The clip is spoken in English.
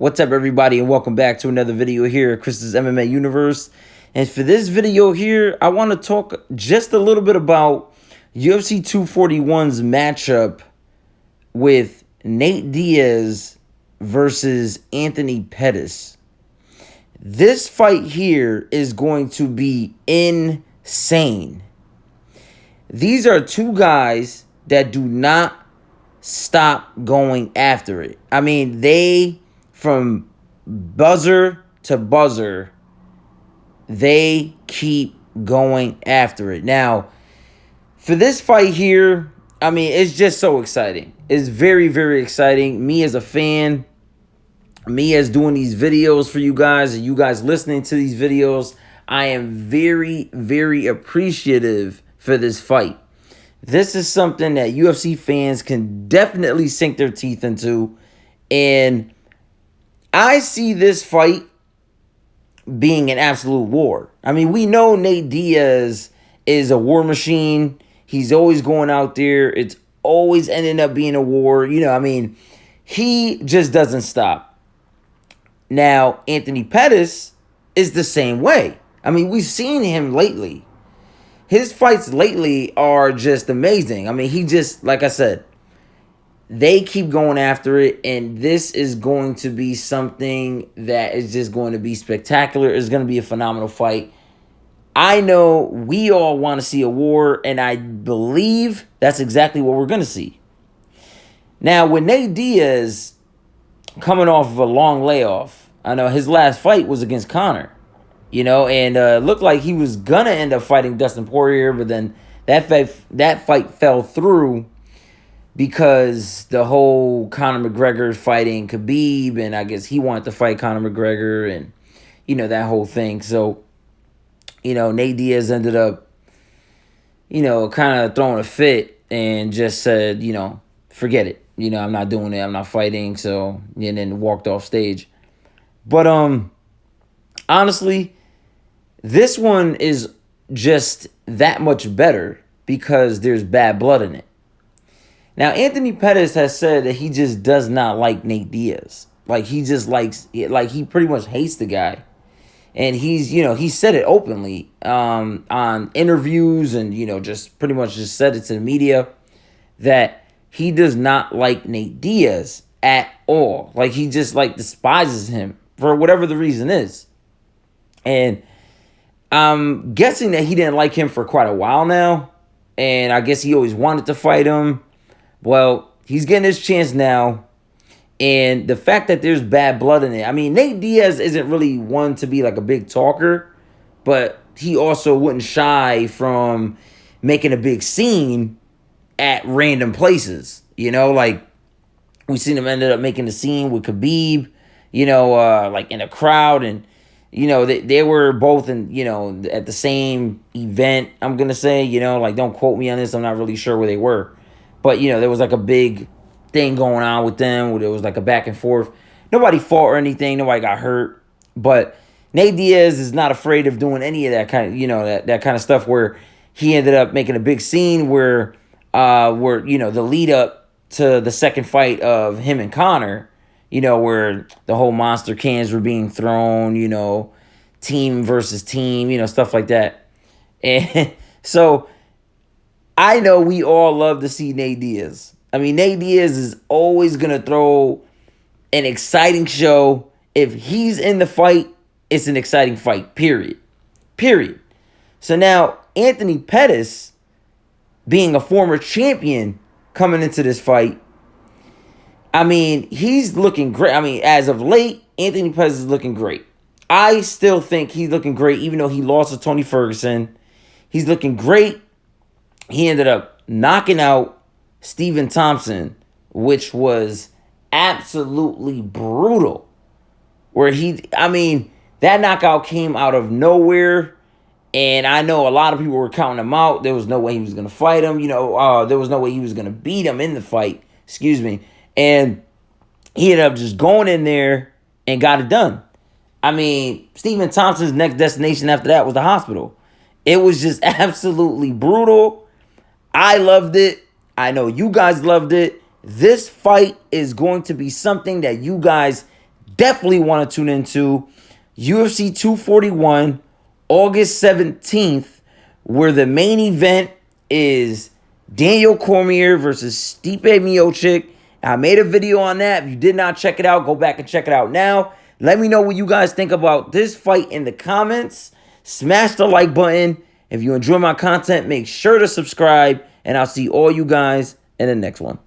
What's up, everybody, and welcome back to another video here at Chris's MMA Universe. And for this video here, I want to talk just a little bit about UFC 241's matchup with Nate Diaz versus Anthony Pettis. This fight here is going to be insane. These are two guys that do not stop going after it. I mean, from buzzer to buzzer, they keep going after it. Now, for this fight here, I mean, it's just so exciting. It's very, very exciting. Me as a fan, me as doing these videos for you guys, and you guys listening to these videos, I am very, very appreciative for this fight. This is something that UFC fans can definitely sink their teeth into, and I see this fight being an absolute war. I mean, we know Nate Diaz is a war machine. He's always going out there. It's always ending up being a war. You know, I mean, he just doesn't stop. Now, Anthony Pettis is the same way. I mean, we've seen him lately. His fights lately are just amazing. I mean, he just, like I said, they keep going after it, and this is going to be something that is just going to be spectacular. It's going to be a phenomenal fight. I know we all want to see a war, and I believe that's exactly what we're going to see. Now, with Nate Diaz coming off of a long layoff, I know his last fight was against Conor, you know, and looked like he was going to end up fighting Dustin Poirier, but then that fight fell through because the whole Conor McGregor fighting Khabib, and I guess he wanted to fight Conor McGregor, and, you know, that whole thing. So, you know, Nate Diaz ended up, you know, kind of throwing a fit and just said, you know, forget it. You know, I'm not doing it. I'm not fighting. So, and then walked off stage. But, honestly, this one is just that much better because there's bad blood in it. Now, Anthony Pettis has said that he just does not like Nate Diaz. Like, he just likes, like, he pretty much hates the guy. And he's, you know, he said it openly on interviews and, you know, just pretty much just said it to the media that he does not like Nate Diaz at all. Like, he just, like, despises him for whatever the reason is. And I'm guessing that he didn't like him for quite a while now. And I guess he always wanted to fight him. Well, he's getting his chance now, and the fact that there's bad blood in it. I mean, Nate Diaz isn't really one to be like a big talker, but he also wouldn't shy from making a big scene at random places. You know, like we seen him ended up making a scene with Khabib, you know, like in a crowd, and you know, they were both in, you know, at the same event, I'm going to say, you know, like don't quote me on this. I'm not really sure where they were. But, you know, there was like a big thing going on with them where there was like a back and forth. Nobody fought or anything. Nobody got hurt. But Nate Diaz is not afraid of doing any of that kind of, you know, that kind of stuff where he ended up making a big scene where, you know, the lead up to the second fight of him and Conor, you know, where the whole monster cans were being thrown, you know, team versus team, you know, stuff like that. And so I know we all love to see Nate Diaz. I mean, Nate Diaz is always going to throw an exciting show. If he's in the fight, it's an exciting fight, period. Period. So now, Anthony Pettis, being a former champion coming into this fight, I mean, he's looking great. I mean, as of late, Anthony Pettis is looking great. I still think he's looking great, even though he lost to Tony Ferguson. He's looking great. He ended up knocking out Stephen Thompson, which was absolutely brutal. Where I mean, that knockout came out of nowhere. And I know a lot of people were counting him out. There was no way he was going to fight him. You know, there was no way he was going to beat him in the fight. Excuse me. And he ended up just going in there and got it done. I mean, Stephen Thompson's next destination after that was the hospital. It was just absolutely brutal. I loved it. I know you guys loved it. This fight is going to be something that you guys definitely want to tune into UFC 241, August 17th, where the main event is Daniel Cormier versus Stipe Miocic. I made a video on that. If you did not check it out, go back and check it out now. Let me know what you guys think about this fight in the comments. Smash the like button. If you enjoy my content, make sure to subscribe, and I'll see all you guys in the next one.